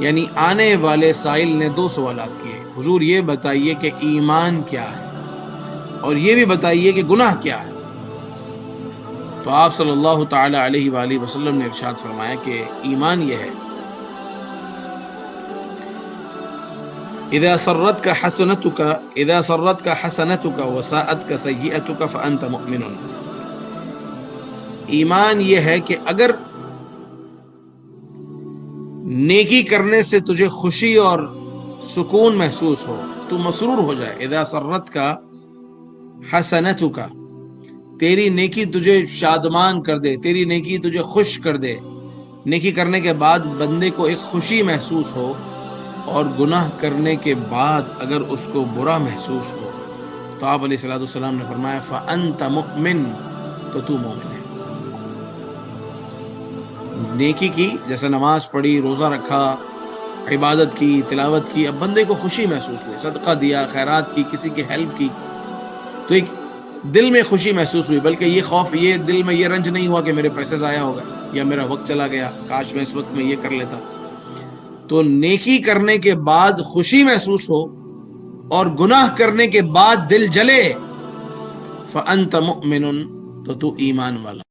یعنی آنے والے سائل نے دو سوالات کیے، حضور یہ بتائیے کہ ایمان کیا ہے، اور یہ بھی بتائیے کہ گناہ کیا ہے۔ تو آپ صلی اللہ تعالی علیہ وآلہ وسلم نے ارشاد فرمایا کہ ایمان یہ ہے، اذا سرتك حسنتك وساءتك سیئتك فانت مؤمن۔ ایمان یہ ہے کہ اگر نیکی کرنے سے تجھے خوشی اور سکون محسوس ہو، تو مسرور ہو جائے، اذا سرتك حسنتك، تیری نیکی تجھے شادمان کر دے، تیری نیکی تجھے خوش کر دے، نیکی کرنے کے بعد بندے کو ایک خوشی محسوس ہو، اور گناہ کرنے کے بعد اگر اس کو برا محسوس ہو، تو آپ علیہ السلام نے فرمایا فَأَنْتَ مُؤْمِن، تو تو مومن ہے۔ نیکی کی، جیسے نماز پڑھی، روزہ رکھا، عبادت کی، تلاوت کی، اب بندے کو خوشی محسوس ہوئی، صدقہ دیا، خیرات کی، کسی کی ہیلپ کی، تو ایک دل میں خوشی محسوس ہوئی، بلکہ یہ خوف، یہ دل میں یہ رنج نہیں ہوا کہ میرے پیسے ضائع ہو گئے یا میرا وقت چلا گیا، کاش میں اس وقت میں یہ کر لیتا۔ تو نیکی کرنے کے بعد خوشی محسوس ہو اور گناہ کرنے کے بعد دل جلے، فَأَنْتَ مُؤْمِنٌ، تو تو ایمان والا۔